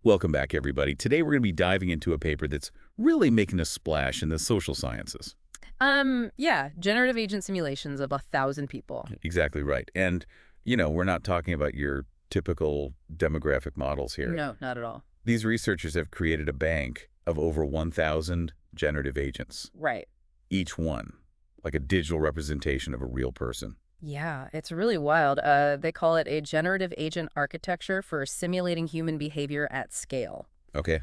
Welcome back, everybody. Today we're going to be diving into a paper that's really making a splash in the social sciences. Yeah, generative agent simulations of 1,000 people. Exactly right. And, we're not talking about your typical demographic models here. No, not at all. These researchers have created a bank of over 1,000 generative agents, Right. each one like a digital representation of a real person. Yeah, it's really wild. They call it a generative agent architecture for simulating human behavior at scale. Okay.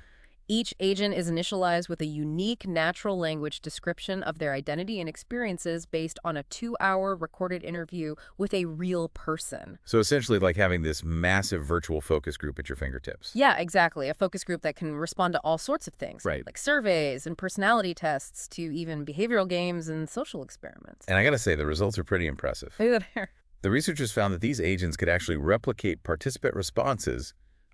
Each agent is initialized with a unique natural language description of their identity and experiences based on a 2-hour recorded interview with a real person. So essentially like having this massive virtual focus group at your fingertips. Yeah, exactly. A focus group that can respond to all sorts of things, Right. like surveys and personality tests to even behavioral games and social experiments. And I got to say, the results are pretty impressive. Look at there. The researchers found that these agents could actually replicate participant responses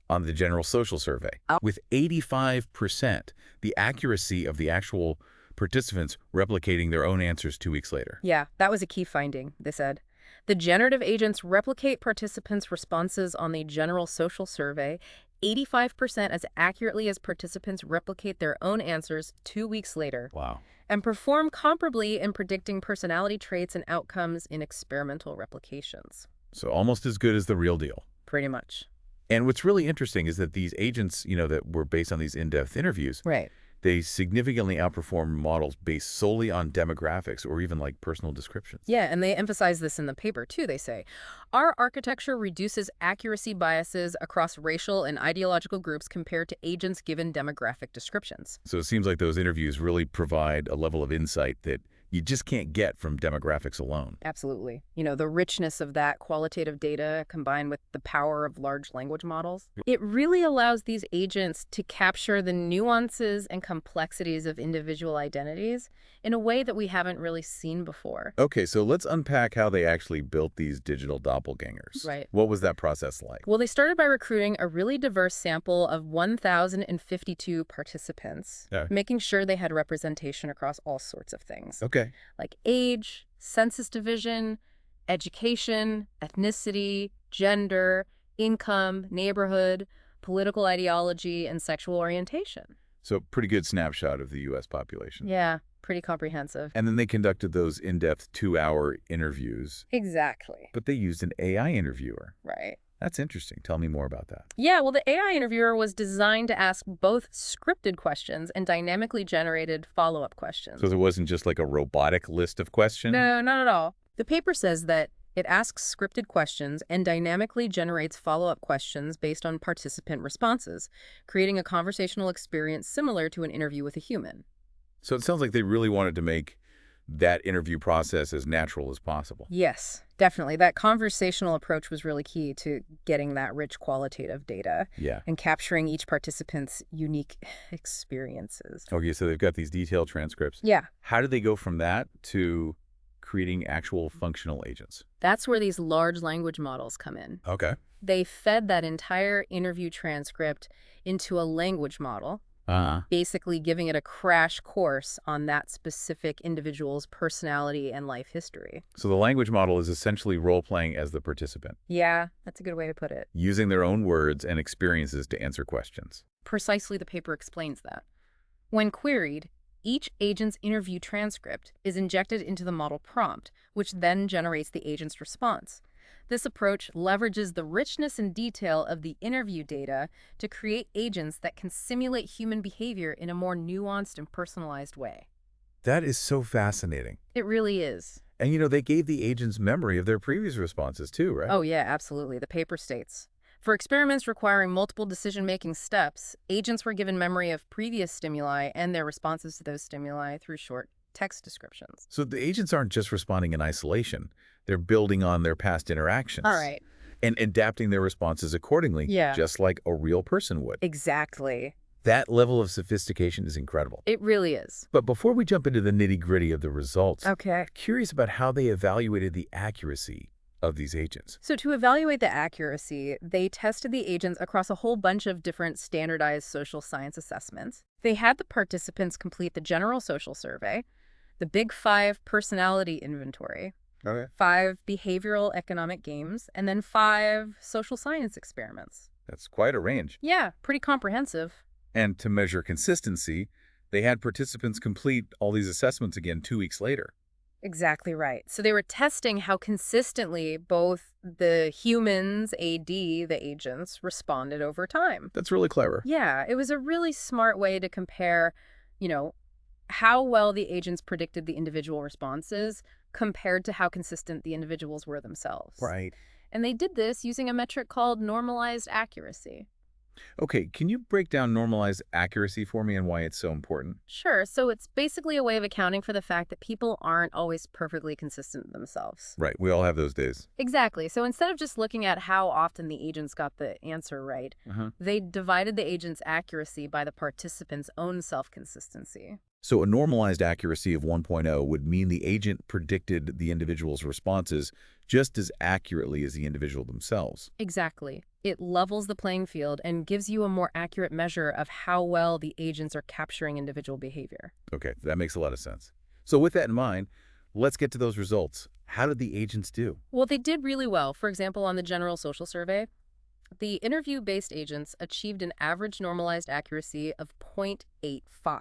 on the general social survey with 85%, the accuracy of the actual participants replicating their own answers 2 weeks later. Yeah, that was a key finding, they said. The generative agents replicate participants' responses on the general social survey 85% as accurately as participants replicate their own answers 2 weeks later, Wow. and perform comparably in predicting personality traits and outcomes in experimental replications. So almost as good as the real deal. Pretty much. And what's really interesting is that these agents, that were based on these in-depth interviews, Right. they significantly outperform models based solely on demographics or even like personal descriptions. Yeah, and they emphasize this in the paper, too, they say. Our architecture reduces accuracy biases across racial and ideological groups compared to agents given demographic descriptions. So it seems like those interviews really provide a level of insight that you just can't get from demographics alone. Absolutely. The richness of that qualitative data combined with the power of large language models, it really allows these agents to capture the nuances and complexities of individual identities in a way that we haven't really seen before. Okay, so let's unpack how they actually built these digital doppelgangers. Right. What was that process like? Well, they started by recruiting a really diverse sample of 1,052 participants, Yeah. making sure they had representation across all sorts of things, Okay. like age, census division, education, ethnicity, gender, income, neighborhood, political ideology, and sexual orientation. So pretty good snapshot of the U.S. population. Yeah, pretty comprehensive. And then they conducted those in-depth 2-hour interviews, Exactly. but they used an AI interviewer. Right. That's interesting. Tell me more about that. Yeah, well, the AI interviewer was designed to ask both scripted questions and dynamically generated follow-up questions. So there wasn't just like a robotic list of questions? No, not at all. The paper says that it asks scripted questions and dynamically generates follow-up questions based on participant responses, creating a conversational experience similar to an interview with a human. So it sounds like they really wanted to make that interview process as natural as possible. Yes, definitely. That conversational approach was really key to getting that rich qualitative data Yeah. and capturing each participant's unique experiences. Okay, so they've got these detailed transcripts. Yeah, How did they go from that to creating actual functional agents? that's where these large language models come in. Okay. They fed that entire interview transcript into a language model, basically giving it a crash course on that specific individual's personality and life history. So the language model is essentially role-playing as the participant, Yeah, that's a good way to put it. using their own words and experiences to answer questions. Precisely, the paper explains that. When queried, each agent's interview transcript is injected into the model prompt, which then generates the agent's response. This approach leverages the richness and detail of the interview data to create agents that can simulate human behavior in a more nuanced and personalized way. That is so fascinating. It really is. And, they gave the agents memory of their previous responses too, right? Oh, yeah, absolutely. The paper states, for experiments requiring multiple decision-making steps, agents were given memory of previous stimuli and their responses to those stimuli through short text descriptions. So the agents aren't just responding in isolation. They're building on their past interactions. All right. And adapting their responses accordingly, Yeah. just like a real person would. Exactly. That level of sophistication is incredible. It really is. But before we jump into the nitty-gritty of the results, Okay. curious about how they evaluated the accuracy of these agents. So to evaluate the accuracy, they tested the agents across a whole bunch of different standardized social science assessments. They had the participants complete the general social survey, the Big Five personality inventory, Okay. 5 behavioral economic games, and then 5 social science experiments. That's quite a range. Yeah, pretty comprehensive. And to measure consistency, they had participants complete all these assessments again 2 weeks later. Exactly right. So they were testing how consistently both the humans, the agents, responded over time. That's really clever. Yeah, it was a really smart way to compare, you know, how well the agents predicted the individual responses compared to how consistent the individuals were themselves. Right. And they did this using a metric called normalized accuracy. Okay, can you break down normalized accuracy for me and why it's so important? Sure, so it's basically a way of accounting for the fact that people aren't always perfectly consistent themselves. Right, we all have those days. Exactly. So instead of just looking at how often the agents got the answer right, Uh-huh. they divided the agent's accuracy by the participant's own self-consistency. So a normalized accuracy of 1.0 would mean the agent predicted the individual's responses just as accurately as the individual themselves. Exactly. It levels the playing field and gives you a more accurate measure of how well the agents are capturing individual behavior. Okay, that makes a lot of sense. So with that in mind, let's get to those results. How did the agents do? Well, they did really well. For example, on the general social survey, the interview-based agents achieved an average normalized accuracy of 0.85.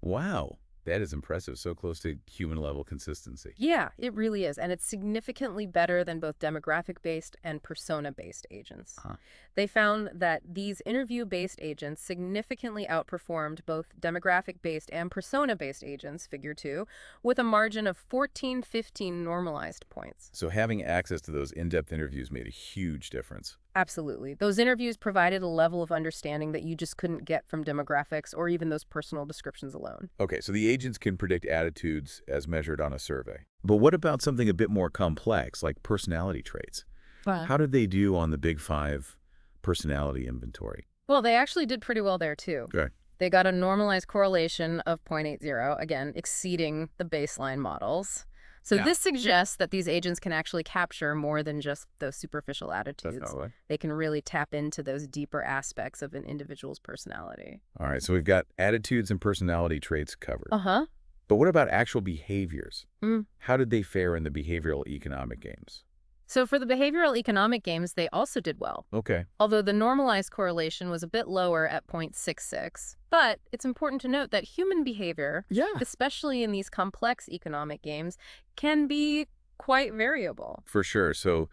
Wow, that is impressive. So close to human-level consistency. Yeah, it really is. And it's significantly better than both demographic-based and persona-based agents. Huh. They found that these interview-based agents significantly outperformed both demographic-based and persona-based agents, figure 2, with a margin of 14-15 normalized points. So having access to those in-depth interviews made a huge difference. Absolutely. Those interviews provided a level of understanding that you just couldn't get from demographics or even those personal descriptions alone. Okay, so the agents can predict attitudes as measured on a survey. But what about something a bit more complex, like personality traits? How did they do on the Big Five personality inventory? Well, they actually did pretty well there, too. Okay. They got a normalized correlation of 0.80, again, exceeding the baseline models. So Yeah. this suggests that these agents can actually capture more than just those superficial attitudes. Definitely. They can really tap into those deeper aspects of an individual's personality. All right, so we've got attitudes and personality traits covered. Uh-huh. But what about actual behaviors? Mm. How did they fare in the behavioral economic games? So for the behavioral economic games, they also did well, Okay. although the normalized correlation was a bit lower at 0.66. But it's important to note that human behavior, Yeah. especially in these complex economic games, can be quite variable. For sure. So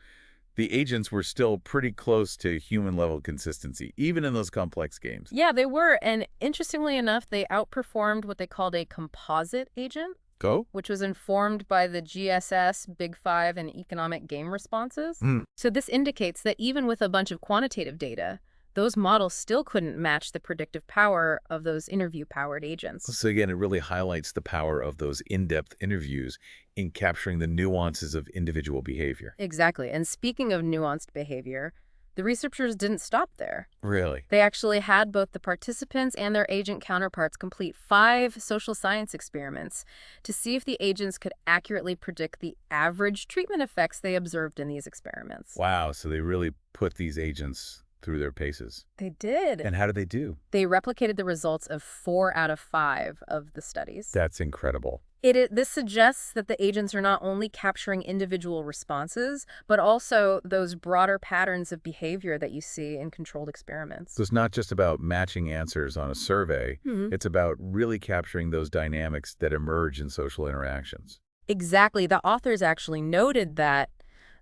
the agents were still pretty close to human-level consistency, even in those complex games. Yeah, they were. And interestingly enough, they outperformed what they called a composite agent, Go? which was informed by the GSS, Big Five, and economic game responses. Hmm. So this indicates that even with a bunch of quantitative data, those models still couldn't match the predictive power of those interview-powered agents. So again, it really highlights the power of those in-depth interviews in capturing the nuances of individual behavior. Exactly. And speaking of nuanced behavior, the researchers didn't stop there. Really? They actually had both the participants and their agent counterparts complete 5 social science experiments to see if the agents could accurately predict the average treatment effects they observed in these experiments. Wow, so they really put these agents through their paces. They did. And how did they do? They replicated the results of 4 out of 5 of the studies. That's incredible. This suggests that the agents are not only capturing individual responses, but also those broader patterns of behavior that you see in controlled experiments. So it's not just about matching answers on a survey. Mhm. It's about really capturing those dynamics that emerge in social interactions. Exactly. The authors actually noted that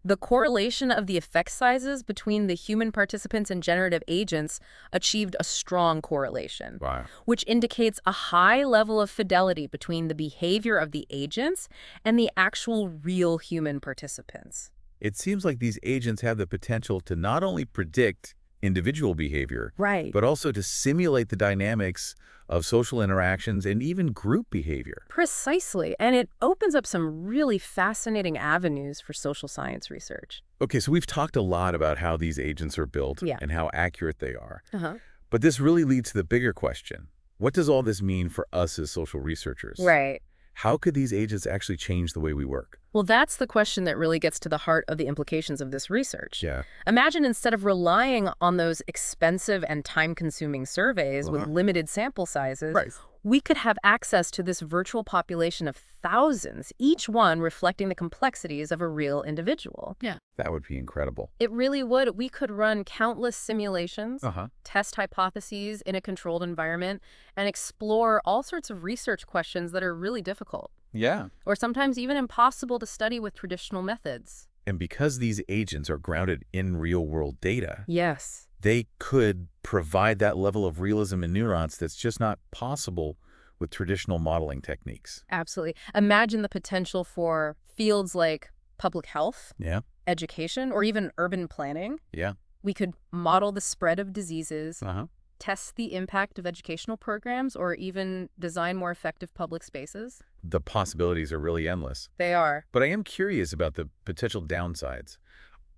the correlation of the effect sizes between the human participants and generative agents achieved a strong correlation, Wow. which indicates a high level of fidelity between the behavior of the agents and the actual real human participants. It seems like these agents have the potential to not only predict individual behavior, Right. but also to simulate the dynamics of social interactions and even group behavior. Precisely. And it opens up some really fascinating avenues for social science research. Okay, so we've talked a lot about how these agents are built Yeah. and how accurate they are. Uh-huh. But this really leads to the bigger question. What does all this mean for us as social researchers? Right. How could these agents actually change the way we work? Well, that's the question that really gets to the heart of the implications of this research. Yeah. Imagine instead of relying on those expensive and time-consuming surveys with limited sample sizes, Right. we could have access to this virtual population of thousands, each one reflecting the complexities of a real individual. Yeah. That would be incredible. It really would. We could run countless simulations, Uh-huh. test hypotheses in a controlled environment, and explore all sorts of research questions that are really difficult, Yeah. or sometimes even impossible to study with traditional methods. And because these agents are grounded in real-world data, Yes. they could provide that level of realism and nuance that's just not possible with traditional modeling techniques. Absolutely. Imagine the potential for fields like public health, Yeah. education, or even urban planning. Yeah. We could model the spread of diseases, Uh-huh. test the impact of educational programs, or even design more effective public spaces. The possibilities are really endless. They are. But I am curious about the potential downsides.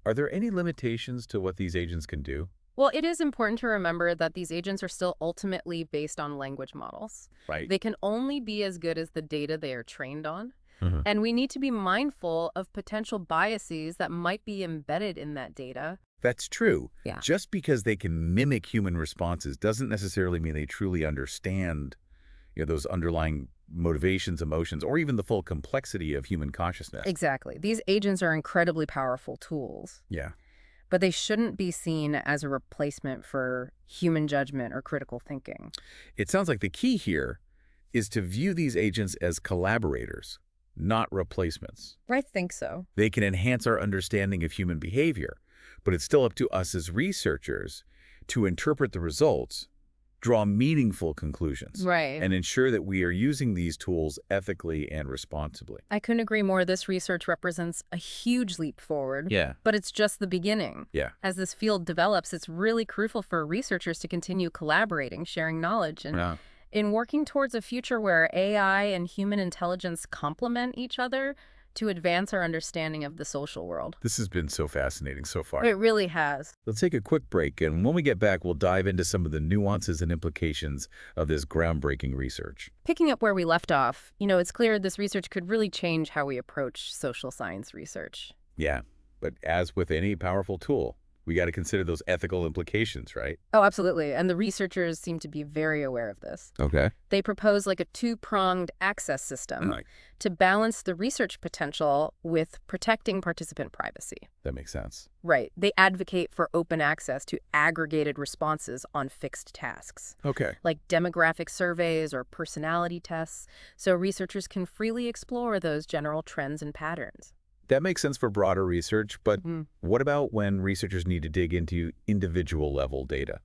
Are there any limitations to what these agents can do? Well, it is important to remember that these agents are still ultimately based on language models. Right. They can only be as good as the data they are trained on. Mhm. And we need to be mindful of potential biases that might be embedded in that data. That's true. Yeah. Just because they can mimic human responses doesn't necessarily mean they truly understand, those underlying motivations, emotions, or even the full complexity of human consciousness. Exactly. These agents are incredibly powerful tools, Yeah. but they shouldn't be seen as a replacement for human judgment or critical thinking. It sounds like the key here is to view these agents as collaborators, not replacements. I think so. They can enhance our understanding of human behavior, but it's still up to us as researchers to interpret the results, draw meaningful conclusions, Right. and ensure that we are using these tools ethically and responsibly. I couldn't agree more. This research represents a huge leap forward. Yeah. But it's just the beginning. Yeah. As this field develops, it's really crucial for researchers to continue collaborating, sharing knowledge, and Yeah. in working towards a future where AI and human intelligence complement each other to advance our understanding of the social world. This has been so fascinating so far. It really has. Let's take a quick break, and when we get back, we'll dive into some of the nuances and implications of this groundbreaking research. Picking up where we left off, it's clear this research could really change how we approach social science research. Yeah, but as with any powerful tool, we got to consider those ethical implications, right? Oh, absolutely. And the researchers seem to be very aware of this. Okay. They propose like a two-pronged access system Right. to balance the research potential with protecting participant privacy. That makes sense. Right. They advocate for open access to aggregated responses on fixed tasks, Okay. like demographic surveys or personality tests, so researchers can freely explore those general trends and patterns. That makes sense for broader research, but Mhm. what about when researchers need to dig into individual level data?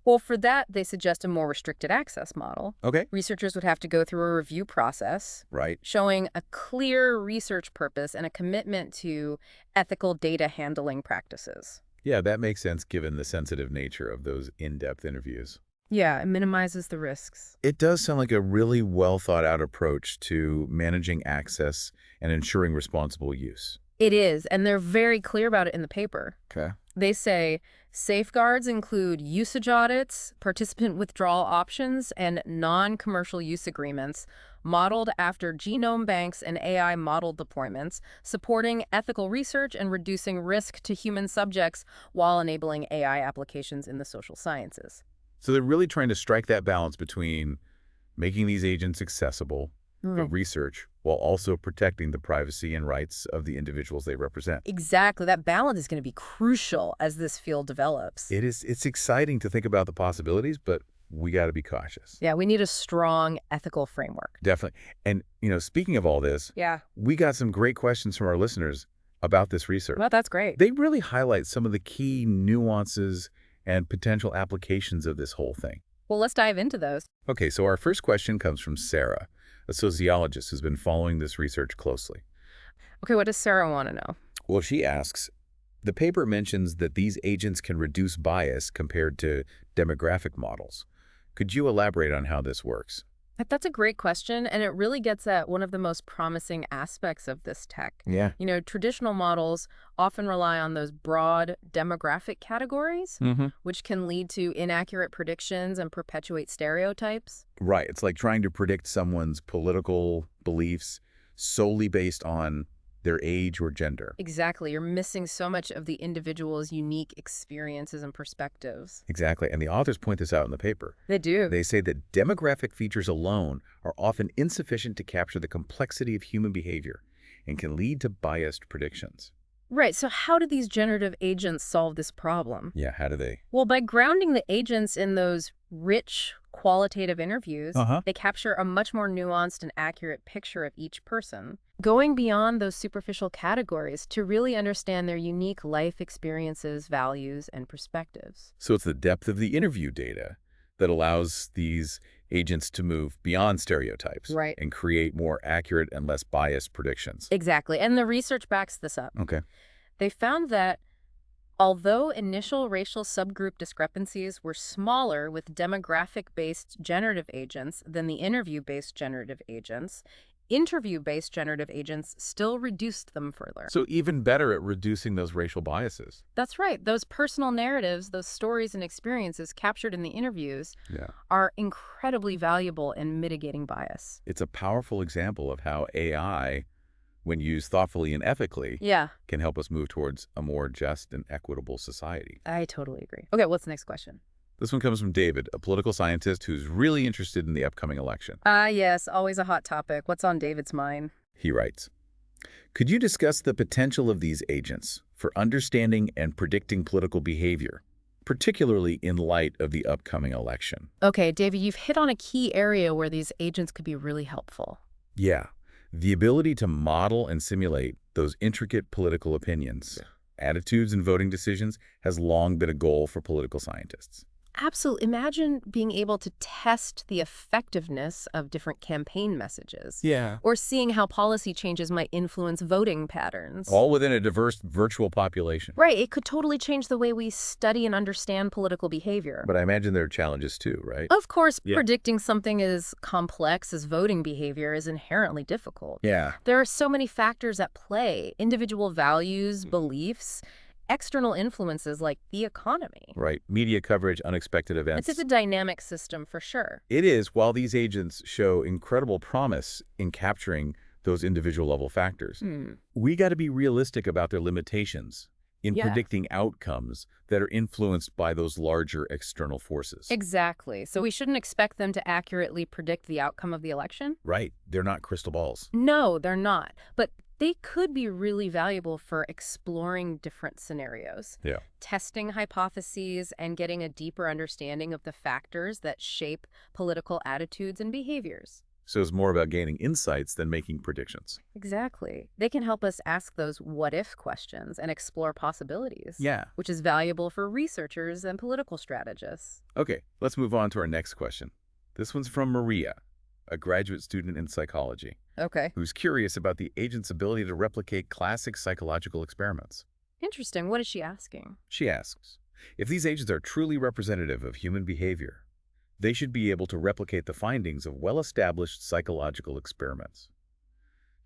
Well, for that, they suggest a more restricted access model. Okay. Researchers would have to go through a review process, Right. showing a clear research purpose and a commitment to ethical data handling practices. Yeah, that makes sense given the sensitive nature of those in-depth interviews. Yeah, it minimizes the risks. It does sound like a really well thought out approach to managing access and ensuring responsible use. It is, and they're very clear about it in the paper. Okay. They say safeguards include usage audits, participant withdrawal options, and non-commercial use agreements modeled after genome banks and AI model deployments, supporting ethical research and reducing risk to human subjects while enabling AI applications in the social sciences. So they're really trying to strike that balance between making these agents accessible for research while also protecting the privacy and rights of the individuals they represent. Exactly. That balance is going to be crucial as this field develops. It's exciting to think about the possibilities, but we got to be cautious. Yeah, we need a strong ethical framework. Definitely. And, speaking of all this, Yeah. we got some great questions from our listeners about this research. Well, that's great. They really highlight some of the key nuances and potential applications of this whole thing. Well, let's dive into those. Okay, so our first question comes from Sarah, a sociologist who's been following this research closely. Okay, what does Sarah want to know? Well, she asks, the paper mentions that these agents can reduce bias compared to demographic models. Could you elaborate on how this works? That's a great question, and it really gets at one of the most promising aspects of this tech. Yeah. Traditional models often rely on those broad demographic categories, which can lead to inaccurate predictions and perpetuate stereotypes. Right. It's like trying to predict someone's political beliefs solely based on their age or gender. Exactly. You're missing so much of the individual's unique experiences and perspectives. Exactly, and the authors point this out in the paper. They do. They say that demographic features alone are often insufficient to capture the complexity of human behavior and can lead to biased predictions. Right. So how do these generative agents solve this problem? Yeah, how do they? Well, by grounding the agents in those rich, qualitative interviews, they capture a much more nuanced and accurate picture of each person, going beyond those superficial categories to really understand their unique life experiences, values, and perspectives. So it's the depth of the interview data that allows these agents to move beyond stereotypes Right. and create more accurate and less biased predictions. Exactly. And the research backs this up. Okay. They found that although initial racial subgroup discrepancies were smaller with demographic-based generative agents than the interview-based generative agents, interview-based generative agents still reduced them further. So even better at reducing those racial biases. That's right. Those personal narratives, those stories and experiences captured in the interviews Yeah. are incredibly valuable in mitigating bias. It's a powerful example of how AI, when used thoughtfully and ethically, Yeah, can help us move towards a more just and equitable society. I totally agree. Okay, what's the next question? This one comes from David, a political scientist who's really interested in the upcoming election. Yes, always a hot topic. What's on David's mind? He writes, could you discuss the potential of these agents for understanding and predicting political behavior, particularly in light of the upcoming election? Okay, David, you've hit on a key area where these agents could be really helpful. Yeah, the ability to model and simulate those intricate political opinions, attitudes, and voting decisions has long been a goal for political scientists. Absolutely. Imagine being able to test the effectiveness of different campaign messages. Yeah. Or seeing how policy changes might influence voting patterns. All within a diverse virtual population. Right. It could totally change the way we study and understand political behavior. But I imagine there are challenges too, right? Of course, predicting something as complex as voting behavior is inherently difficult. Yeah. There are so many factors at play: individual values, beliefs, external influences like the economy. Right. Media coverage, unexpected events. It's a dynamic system for sure. It is, while these agents show incredible promise in capturing those individual level factors. We got to be realistic about their limitations in predicting outcomes that are influenced by those larger external forces. Exactly. So we shouldn't expect them to accurately predict the outcome of the election? Right. They're not crystal balls. No, they're not. But they could be really valuable for exploring different scenarios, testing hypotheses, and getting a deeper understanding of the factors that shape political attitudes and behaviors. So it's more about gaining insights than making predictions. Exactly. They can help us ask those what-if questions and explore possibilities, Yeah. which is valuable for researchers and political strategists. Okay, let's move on to our next question. This one's from Maria, a graduate student in psychology, Okay. who's curious about the agent's ability to replicate classic psychological experiments. Interesting. What is she asking? She asks, if these agents are truly representative of human behavior, they should be able to replicate the findings of well-established psychological experiments.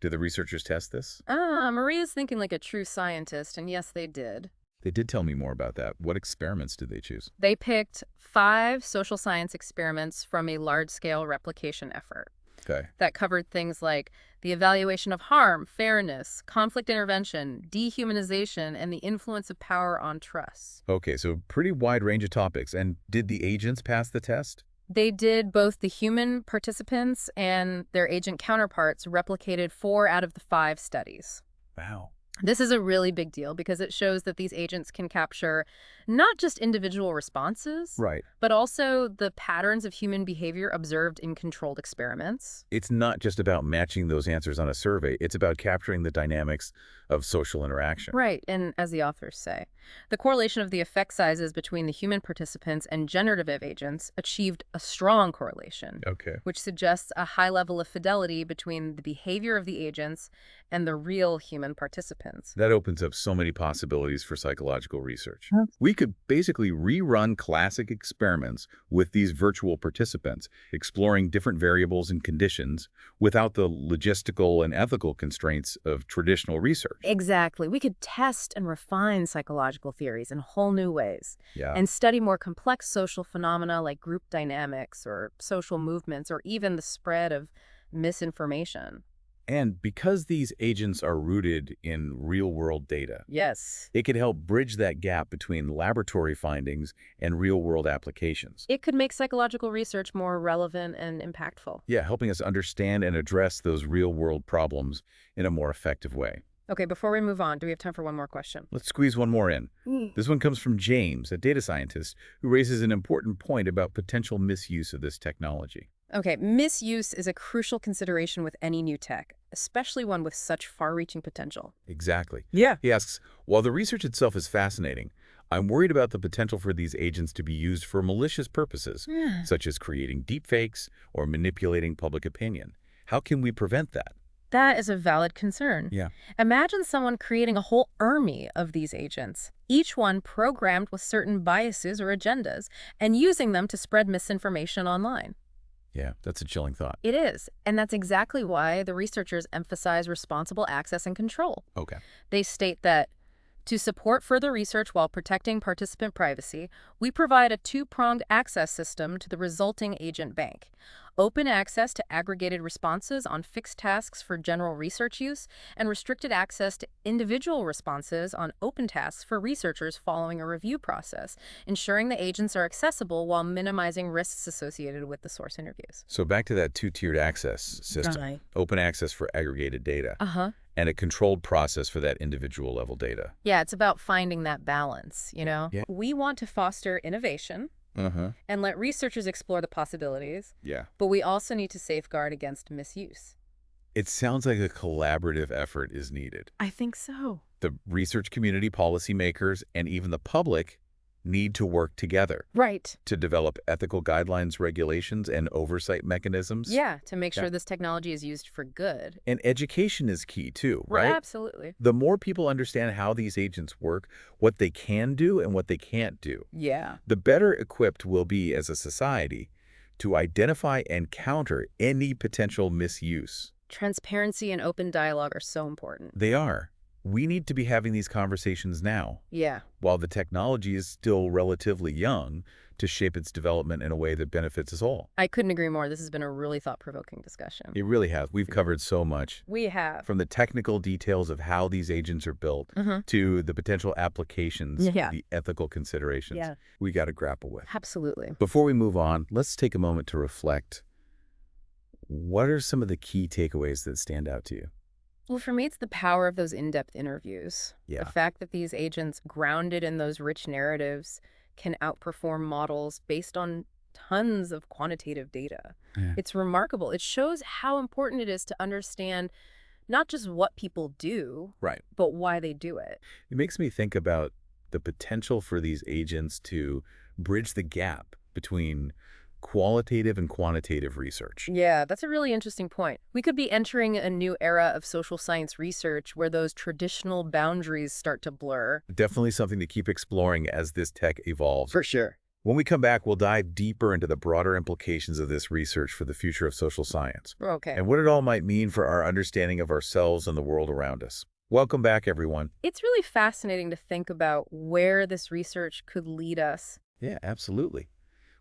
Did the researchers test this? Maria's thinking like a true scientist, and yes, they did. They did tell me more about that. What experiments did they choose? They picked 5 social science experiments from a large-scale replication effort Okay. that covered things like the evaluation of harm, fairness, conflict intervention, dehumanization, and the influence of power on trust. Okay, so pretty wide range of topics. And did the agents pass the test? They did. Both the human participants and their agent counterparts replicated 4 out of the 5 studies. Wow. This is a really big deal because it shows that these agents can capture not just individual responses, Right. but also the patterns of human behavior observed in controlled experiments. It's not just about matching those answers on a survey. It's about capturing the dynamics of social interaction. Right, and as the authors say, the correlation of the effect sizes between the human participants and generative agents achieved a strong correlation, Okay. which suggests a high level of fidelity between the behavior of the agents and the real human participants. That opens up so many possibilities for psychological research. We could basically rerun classic experiments with these virtual participants, exploring different variables and conditions without the logistical and ethical constraints of traditional research. Exactly. We could test and refine psychological theories in whole new ways Yeah. and study more complex social phenomena like group dynamics or social movements or even the spread of misinformation. And because these agents are rooted in real-world data, Yes. it could help bridge that gap between laboratory findings and real-world applications. It could make psychological research more relevant and impactful. Yeah, helping us understand and address those real-world problems in a more effective way. Okay, before we move on, do we have time for one more question? Let's squeeze one more in. This one comes from James, a data scientist, who raises an important point about potential misuse of this technology. Okay, misuse is a crucial consideration with any new tech, especially one with such far-reaching potential. Exactly. Yeah. He asks, while the research itself is fascinating, I'm worried about the potential for these agents to be used for malicious purposes, such as creating deepfakes or manipulating public opinion. How can we prevent that? That is a valid concern. Yeah. Imagine someone creating a whole army of these agents, each one programmed with certain biases or agendas, and using them to spread misinformation online. Yeah, that's a chilling thought. It is, and that's exactly why the researchers emphasize responsible access and control. Okay. They state that to support further research while protecting participant privacy, we provide a two-pronged access system to the resulting agent bank. Open access to aggregated responses on fixed tasks for general research use, and restricted access to individual responses on open tasks for researchers following a review process, ensuring the agents are accessible while minimizing risks associated with the source interviews. So back to that two-tiered access system. Right. Open access for aggregated data Uh-huh. and a controlled process for that individual level data. Yeah, it's about finding that balance, you know? Yeah. We want to foster innovation and let researchers explore the possibilities, Yeah. but we also need to safeguard against misuse. It sounds like a collaborative effort is needed. I think so. The research community, policymakers, and even the public need to work together Right. to develop ethical guidelines, regulations, and oversight mechanisms. Yeah, to make sure Yeah. this technology is used for good. And education is key too, right? Absolutely. The more people understand how these agents work, what they can do and what they can't do, Yeah. the better equipped we'll be as a society to identify and counter any potential misuse. Transparency and open dialogue are so important. They are. We need to be having these conversations now, Yeah. while the technology is still relatively young, to shape its development in a way that benefits us all. I couldn't agree more. This has been a really thought-provoking discussion. It really has. We've covered so much, We have. from the technical details of how these agents are built to the potential applications, Yeah. the ethical considerations Yeah. we got to grapple with. Absolutely. Before we move on, let's take a moment to reflect. What are some of the key takeaways that stand out to you? Well, for me, it's the power of those in-depth interviews. Yeah. The fact that these agents, grounded in those rich narratives, can outperform models based on tons of quantitative data. Yeah. It's remarkable. It shows how important it is to understand not just what people do, Right. but why they do it. It makes me think about the potential for these agents to bridge the gap between qualitative and quantitative research. Yeah, that's a really interesting point. We could be entering a new era of social science research where those traditional boundaries start to blur. Definitely something to keep exploring as this tech evolves. Sure. When we come back, we'll dive deeper into the broader implications of this research for the future of social science Okay. and what it all might mean for our understanding of ourselves and the world around us. Welcome back, everyone. It's really fascinating to think about where this research could lead us. Yeah, absolutely.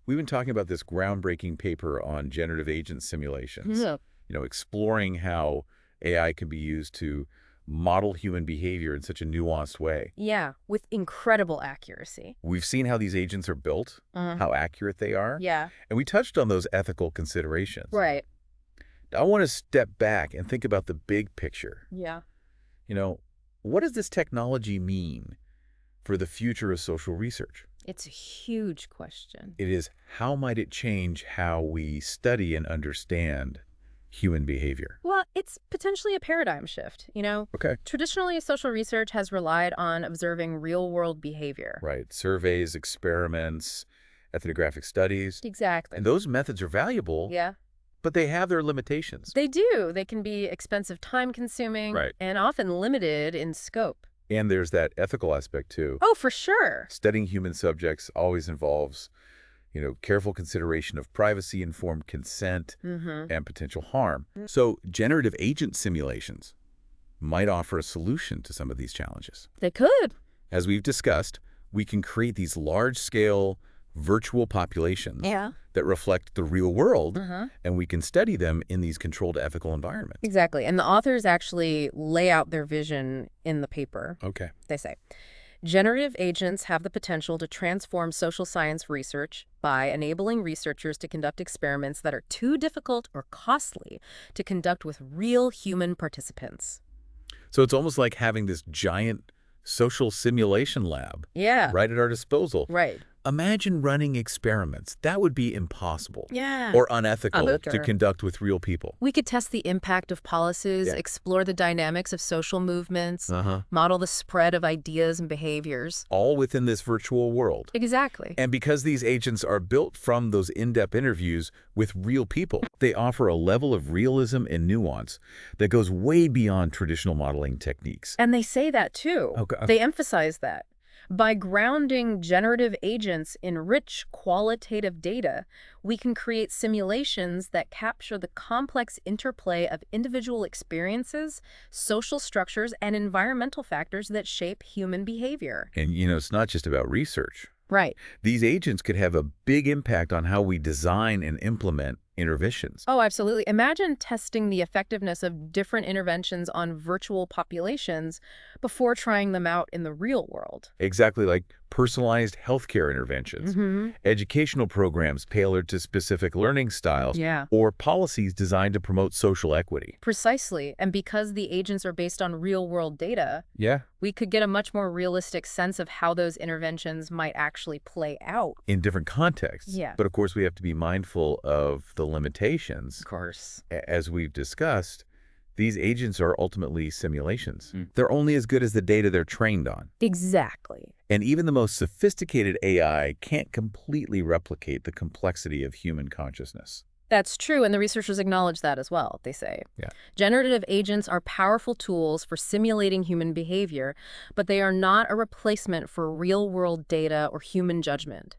We've been talking about this groundbreaking paper on generative agent simulations, exploring how AI can be used to model human behavior in such a nuanced way. Yeah, with incredible accuracy. We've seen how these agents are built, how accurate they are, Yeah. and we touched on those ethical considerations. Right. I want to step back and think about the big picture. Yeah. What does this technology mean for the future of social research? It's a huge question. It is, how might it change how we study and understand human behavior? Well, it's potentially a paradigm shift, Okay. Traditionally, social research has relied on observing real-world behavior. Right. Surveys, experiments, ethnographic studies. Exactly. And those methods are valuable, Yeah. but they have their limitations. They do. They can be expensive, time-consuming, Right. and often limited in scope. And there's that ethical aspect, too. Oh, for sure. Studying human subjects always involves, careful consideration of privacy, informed consent, and potential harm. So generative agent simulations might offer a solution to some of these challenges. They could. As we've discussed, we can create these large-scale, virtual populations Yeah. that reflect the real world, Uh-huh. and we can study them in these controlled ethical environments. Exactly. And the authors actually lay out their vision in the paper. Okay. They say, generative agents have the potential to transform social science research by enabling researchers to conduct experiments that are too difficult or costly to conduct with real human participants. So it's almost like having this giant social simulation lab Yeah. right at our disposal. Right. Imagine running experiments. That would be impossible Yeah. or unethical to Sure. conduct with real people. We could test the impact of policies, Yeah. explore the dynamics of social movements, Uh-huh. model the spread of ideas and behaviors. All within this virtual world. Exactly. And because these agents are built from those in-depth interviews with real people, they offer a level of realism and nuance that goes way beyond traditional modeling techniques. And they say that too. Okay. They emphasize that. By grounding generative agents in rich qualitative data, we can create simulations that capture the complex interplay of individual experiences, social structures, and environmental factors that shape human behavior. And, it's not just about research. Right. These agents could have a big impact on how we design and implement interventions. Oh, absolutely. Imagine testing the effectiveness of different interventions on virtual populations before trying them out in the real world. Exactly, like personalized healthcare interventions, educational programs tailored to specific learning styles, Yeah. or policies designed to promote social equity. Precisely. And because the agents are based on real-world data, Yeah. we could get a much more realistic sense of how those interventions might actually play out. In different contexts. Yeah. But of course, we have to be mindful of the limitations. Of course. As we've discussed, these agents are ultimately simulations. They're only as good as the data they're trained on. Exactly. And even the most sophisticated AI can't completely replicate the complexity of human consciousness. That's true, and the researchers acknowledge that as well, they say. Yeah. Generative agents are powerful tools for simulating human behavior, but they are not a replacement for real-world data or human judgment.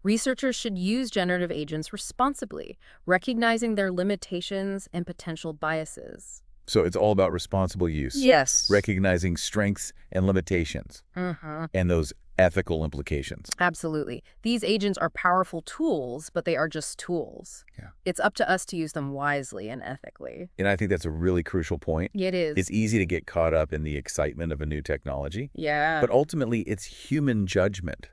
Researchers should use generative agents responsibly, recognizing their limitations and potential biases. So it's all about responsible use. Yes. Recognizing strengths and limitations and those ethical implications. Absolutely. These agents are powerful tools, but they are just tools. Yeah. It's up to us to use them wisely and ethically. And I think that's a really crucial point. It is. It's easy to get caught up in the excitement of a new technology, Yeah. but ultimately it's human judgment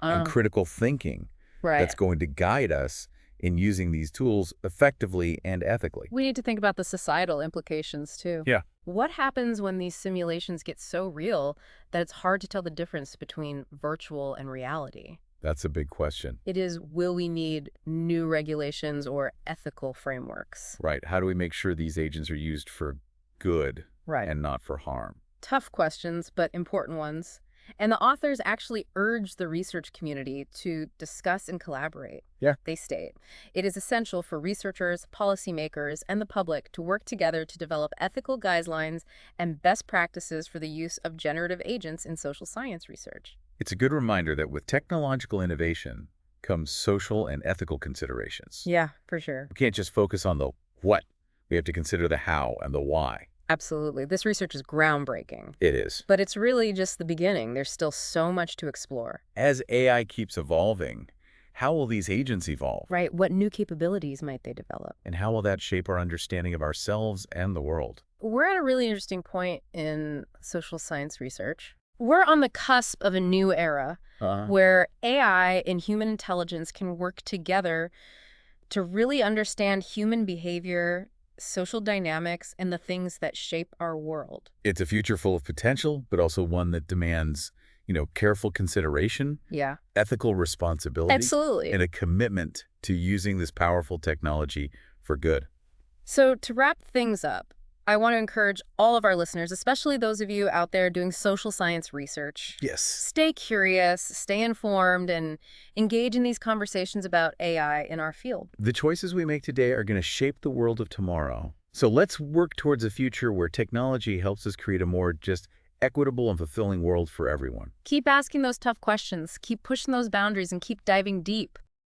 and critical thinking right. that's going to guide us in using these tools effectively and ethically. We need to think about the societal implications, too. Yeah. What happens when these simulations get so real that it's hard to tell the difference between virtual and reality? That's a big question. It is, will we need new regulations or ethical frameworks? Right. How do we make sure these agents are used for good Right. and not for harm? Tough questions, but important ones. And the authors actually urge the research community to discuss and collaborate. Yeah. They state, it is essential for researchers, policymakers, and the public to work together to develop ethical guidelines and best practices for the use of generative agents in social science research. It's a good reminder that with technological innovation comes social and ethical considerations. Yeah, for sure. We can't just focus on the what. We have to consider the how and the why. Absolutely. This research is groundbreaking. It is. But it's really just the beginning. There's still so much to explore. As AI keeps evolving, how will these agents evolve? Right. What new capabilities might they develop? And how will that shape our understanding of ourselves and the world? We're at a really interesting point in social science research. We're on the cusp of a new era where AI and human intelligence can work together to really understand human behavior, social dynamics, and the things that shape our world. It's a future full of potential, but also one that demands, careful consideration, Yeah. ethical responsibility, Absolutely. and a commitment to using this powerful technology for good. So to wrap things up, I want to encourage all of our listeners, especially those of you out there doing social science research. Yes. Stay curious, stay informed, and engage in these conversations about AI in our field. The choices we make today are going to shape the world of tomorrow. So let's work towards a future where technology helps us create a more just equitable and fulfilling world for everyone. Keep asking those tough questions, keep pushing those boundaries, and keep diving deep.